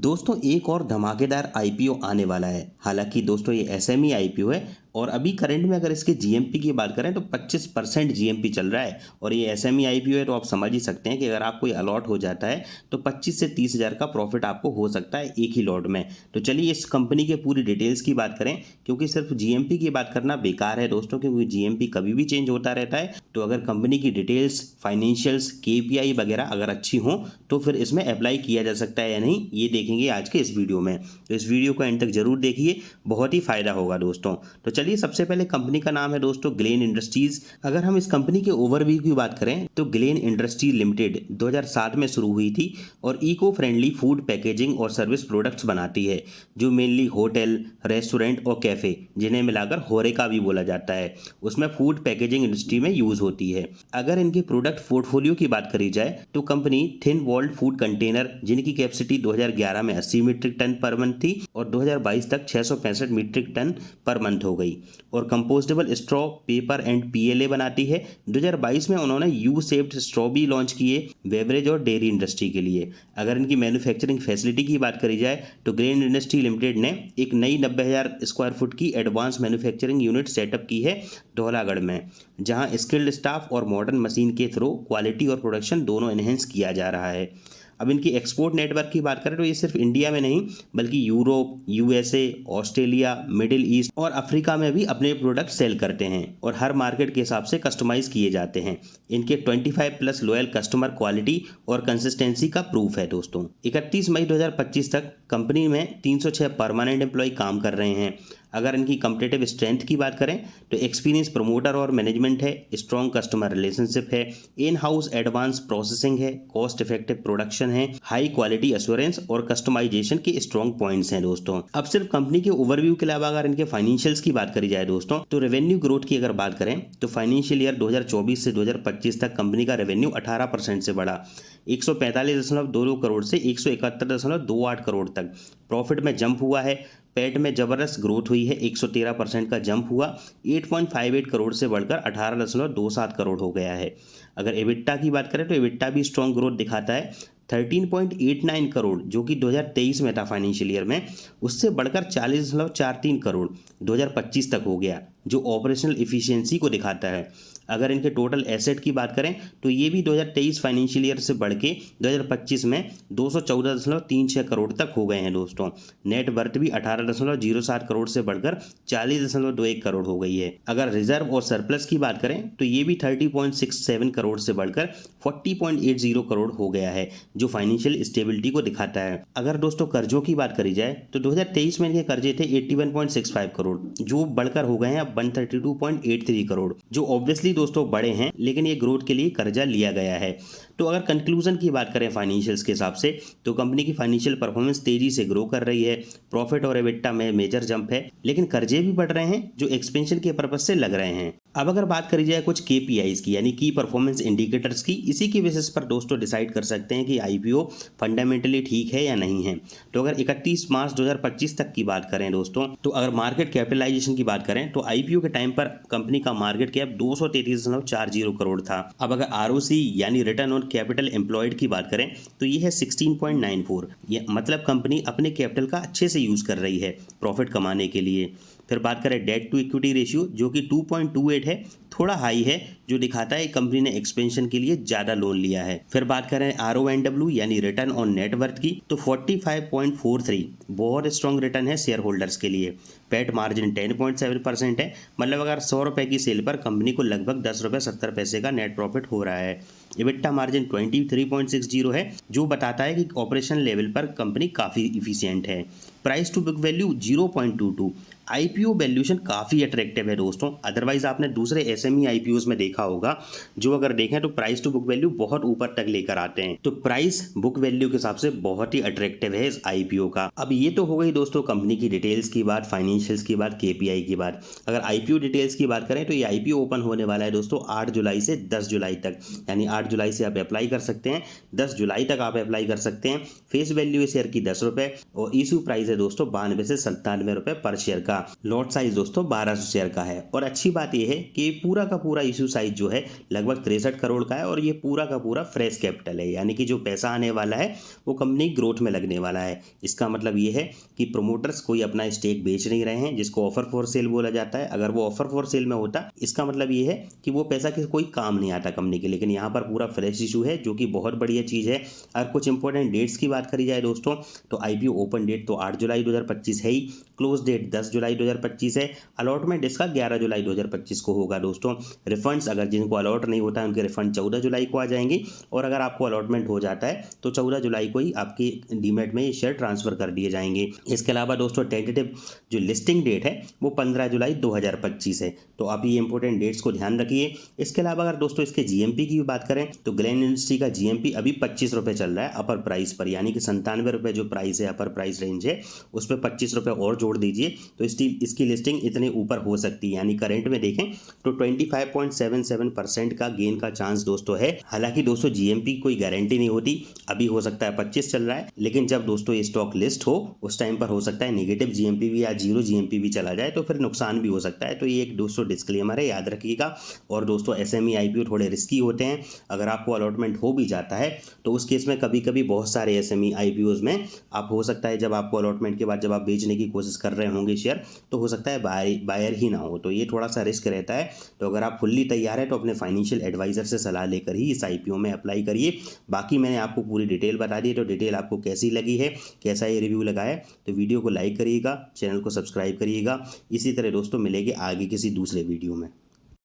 दोस्तों एक और धमाकेदार आईपीओ आने वाला है। हालांकि दोस्तों ये एसएमई आईपीओ है और अभी करंट में अगर इसके जीएमपी की बात करें तो 25% जीएमपी चल रहा है और ये एसएमई आईपीओ है तो आप समझ ही सकते हैं कि अगर आपको ये अलॉट हो जाता है तो 25 से 30 हज़ार का प्रॉफिट आपको हो सकता है एक ही लॉट में। तो चलिए इस कंपनी के पूरी डिटेल्स की बात करें, क्योंकि सिर्फ जीएमपी की बात करना बेकार है दोस्तों, क्योंकि जीएमपी कभी भी चेंज होता रहता है। तो अगर कंपनी की डिटेल्स, फाइनेंशियल्स, केपीआई वगैरह अगर अच्छी हो तो फिर इसमें अप्लाई किया जा सकता है या नहीं, ये देखेंगे आज के इस वीडियो में। तो इस वीडियो को एंड तक जरूर देखिए, बहुत ही फायदा होगा दोस्तों। तो चलिए सबसे पहले कंपनी का नाम है दोस्तों ग्लेन इंडस्ट्रीज। अगर हम इस कंपनी के ओवरव्यू की बात करें तो ग्लेन इंडस्ट्रीज लिमिटेड 2007 में शुरू हुई थी और इको फ्रेंडली फूड पैकेजिंग और सर्विस प्रोडक्ट्स बनाती है, जो मेनली होटल, रेस्टोरेंट और कैफे, जिन्हें मिलाकर होरेका भी बोला जाता है, उसमें फूड पैकेजिंग इंडस्ट्री में यूज होती है। अगर इनके प्रोडक्ट पोर्टफोलियो की बात करी जाए तो company thin walled food container, जिनकी कैपेसिटी 2011 में 80 मीट्रिक टन पर मंथ थी और 2022 तक 665 मीट्रिक टन पर मंथ हो गई, और compostable straw, paper and PLA बनाती है। 2022 में उन्होंने यू शेप्ड स्ट्रॉ भी लॉन्च किए बेवरेज और डेयरी इंडस्ट्री के लिए। अगर इनकी मैन्युफैक्चरिंग फैसिलिटी की बात करी जाए तो ग्लेन इंडस्ट्री लिमिटेड ने एक नई 90,000 स्क्वायर फुट की एडवांस मैन्युफैक्चरिंग यूनिट सेटअप की है धौलागढ़ में, जहां स्किल्ड स्टाफ और मॉडर्न मशीन के थ्रू क्वालिटी और प्रोडक्शन दोनों एनहेंस किया जा रहा है। अब इनकी एक्सपोर्ट नेटवर्क की बात करें तो ये सिर्फ इंडिया में नहीं बल्कि Europe, USA, Australia, middle east और अफ्रीका में भी अपने प्रोडक्ट सेल करते हैं और हर मार्केट के हिसाब से कस्टमाइज किए जाते हैं। इनके 25+ लॉयल कस्टमर क्वालिटी और कंसिस्टेंसी का प्रूफ है दोस्तों। 31 मई 2025 तक कंपनी में 306 परमानेंट एम्प्लॉय काम कर रहे हैं। अगर इनकी कम्पिटिटिव स्ट्रेंथ की बात करें तो एक्सपीरियंस प्रमोटर और मैनेजमेंट है, स्ट्रॉन्ग कस्टमर रिलेशनशिप है, इन हाउस एडवांस प्रोसेसिंग है, कॉस्ट इफेक्टिव प्रोडक्शन है, हाई क्वालिटी एश्योरेंस और कस्टमाइजेशन के स्ट्रॉन्ग पॉइंट्स हैं दोस्तों। अब सिर्फ कंपनी के ओवरव्यू के अलावा अगर इनके फाइनेंशियल्स की बात करी जाए दोस्तों तो रेवेन्यू ग्रोथ की अगर बात करें तो फाइनेंशियल ईयर 2024 से 2025 तक कंपनी का रेवेन्यू 18% से बढ़ा, 145.22 करोड़ से 171.28 करोड़ तक। प्रॉफिट में जंप हुआ है, पैट में जबरदस्त ग्रोथ हुई है, 113% का जंप हुआ, 8.58 करोड़ से बढ़कर 18.27 करोड़ हो गया है। अगर एबिटा की बात करें तो एबिटा भी स्ट्रॉन्ग ग्रोथ दिखाता है, 13.89 करोड़ जो कि 2023 में था फाइनेंशियल ईयर में, उससे बढ़कर 40.43 करोड़ 2025 तक हो गया, जो ऑपरेशनल इफिशियंसी को दिखाता है। अगर इनके टोटल एसेट की बात करें तो ये भी 2023 फाइनेंशियल ईयर से बढ़ के 2025 में 214.36 करोड़ तक हो गए हैं दोस्तों। नेट वर्थ भी 18.07 करोड़ से बढ़कर 40.21 करोड़ हो गई है। अगर रिजर्व और सरप्लस की बात करें तो ये भी 30.67 करोड़ से बढ़कर 40.80 करोड़ हो गया है, जो फाइनेंशियल स्टेबिलिटी को दिखाता है। अगर दोस्तों कर्जों की बात करी जाए तो 2023 में इनके कर्जे थे 81.65 करोड़, जो बढ़कर हो गए हैं अब 132.83 करोड़, जो ऑब्वियसली दोस्तों बड़े हैं, लेकिन ये ग्रोथ के लिए कर्जा लिया गया है। तो अगर कंक्लूजन की बात करें फाइनेंशियल्स के हिसाब से तो कंपनी की फाइनेंशियल परफॉर्मेंस तेजी से ग्रो कर रही है, प्रॉफिट और एबिटा में मेजर जंप है, लेकिन कर्जे भी बढ़ रहे हैं जो एक्सपेंशन के पर्पज से लग रहे हैं। अब अगर बात करी जाए कुछ केपीआईज की, यानी की परफॉर्मेंस इंडिकेटर्स की, इसी के बेसिस पर दोस्तों डिसाइड कर सकते हैं कि आईपीओ फंडामेंटली ठीक है या नहीं है। तो अगर 31 मार्च 2025 तक की बात करें दोस्तों, तो अगर मार्केट कैपिटलाइजेशन की बात करें तो आईपीओ के टाइम पर कंपनी का मार्केट कैप 233.40 करोड़ था। अब अगर आरओसी यानी रिटर्न ऑन कैपिटल एम्प्लॉयड की बात करें तो ये है 16.94, ये मतलब कंपनी अपने कैपिटल का अच्छे से यूज कर रही है प्रॉफिट कमाने के लिए। फिर बात करें डेट टू इक्विटी रेशियो जो कि 2.28 है, थोड़ा हाई है, जो दिखाता है कंपनी ने एक्सपेंशन के लिए ज़्यादा लोन लिया है। फिर बात करें RONW यानी रिटर्न ऑन नेटवर्थ की तो 45.43 बहुत स्ट्रॉन्ग रिटर्न है शेयर होल्डर्स के लिए। पैट मार्जिन 10.7% है, मतलब अगर 100 रुपये की सेल पर कंपनी को लगभग 10 रुपये 70 पैसे का नेट प्रॉफिट हो रहा है। एबिटा मार्जिन 23.60 है, जो बताता है कि ऑपरेशन लेवल पर कंपनी काफ़ी इफिशियंट है। Price to book value 0.22, IPO valuation काफ़ी अट्रैक्टिव है दोस्तों। अदरवाइज आपने दूसरे एसएमई आईपीओज में देखा होगा जो अगर देखें तो प्राइस टू बुक वैल्यू बहुत ऊपर तक लेकर आते हैं, तो प्राइस बुक वैल्यू के हिसाब से बहुत ही अट्रैक्टिव है इस आईपीओ का। अब ये तो हो गई दोस्तों कंपनी की डिटेल्स की बात, फाइनेंशियल्स की बात, केपीआई की बात। अगर आईपीओ डिटेल्स की बात करें तो ये आईपीओ ओपन होने वाला है दोस्तों 8 जुलाई से 10 जुलाई तक, यानी 8 जुलाई से आप अप्लाई कर सकते हैं, 10 जुलाई तक आप अप्लाई कर सकते हैं। फेस वैल्यू है शेयर की 10 रुपये और इशू प्राइस है है दोस्तों 92 से 97 रुपए पर शेयर का। लॉट साइज दोस्तों 1200 शेयर का है। और अच्छी बात यह है कि पूरा का पूरा इशू साइज जो है लगभग 63 करोड़ का है और ये पूरा का पूरा फ्रेश कैपिटल है, यानी कि जो पैसा आने वाला है वो कंपनी ग्रोथ में लगने वाला है। इसका मतलब ये है कि प्रोमोटर्स कोई अपना स्टेक बेच नहीं रहे हैं, जिसको ऑफर फॉर सेल बोला जाता है। अगर वो ऑफर फॉर सेल में होता इसका मतलब ये है कि वो पैसा किसी कोई काम नहीं आता कंपनी के, लेकिन यहाँ पर पूरा फ्रेश इशू है जो कि बहुत बढ़िया चीज़ है। अगर कुछ इंपॉर्टेंट डेट्स की बात करी जाए दोस्तों तो आईपीओ ओपन डेट तो 8 जुलाई 2025 है ही, क्लोज डेट 10 जुलाई 2025 है, अलॉटमेंट इसका 11 जुलाई 2025 को होगा दोस्तों। रिफंड्स अगर जिनको अलॉट नहीं होता है उनके रिफंड 14 जुलाई को आ जाएंगे, और अगर आपको अलॉटमेंट हो जाता है तो 14 जुलाई को ही आपके डीमैट में ये शेयर ट्रांसफर कर दिए जाएंगे। इसके अलावा दोस्तों टेंटेटिव जो लिस्टिंग डेट है वो 15 जुलाई 2025 है। तो आप ये इंपॉर्टेंट डेट्स को ध्यान रखिए। इसके अलावा अगर दोस्तों इसके जीएमपी की भी बात करें तो ग्लेन इंडस्ट्री का जीएमपी अभी 25 रुपये चल रहा है अपर प्राइस पर, यानी कि 97 रुपये जो प्राइस है अपर प्राइस रेंज है उस पर 25 रुपये और जोड़ दीजिए तो इसकी लिस्टिंग इतने ऊपर हो सकती है, यानी करंट में देखें तो 25.77% का गेन का चांस दोस्तों है। हालांकि दोस्तों जीएमपी कोई गारंटी नहीं होती, अभी हो सकता है 25 चल रहा है, लेकिन जब दोस्तों ये स्टॉक लिस्ट हो उस टाइम पर हो सकता है नेगेटिव जीएमपी भी या जीरो जीएमपी भी चला जाए, तो फिर नुकसान भी हो सकता है। तो ये एक दोस्तों डिस्क्लेमर है, याद रखिएगा। और दोस्तों एसएमई आईपीओ थोड़े रिस्की होते हैं, अगर आपको अलॉटमेंट हो भी जाता है तो उस केस में कभी कभी बहुत सारे एसएमई आईपीओज में आप हो सकता है जब आपको अलॉटमेंट के बाद जब आप बेचने की कोशिश कर रहे होंगे शेयर तो हो सकता है बायर ही ना हो, तो ये थोड़ा सा रिस्क रहता है। तो अगर आप फुल्ली तैयार है तो अपने फाइनेंशियल एडवाइजर से सलाह लेकर ही इस आईपीओ में अप्लाई करिए। बाकी मैंने आपको पूरी डिटेल बता दी, तो डिटेल आपको कैसी लगी है, कैसा ये रिव्यू लगा है, तो वीडियो को लाइक करिएगा, चैनल को सब्सक्राइब करिएगा। इसी तरह दोस्तों मिलेंगे आगे किसी दूसरे वीडियो में।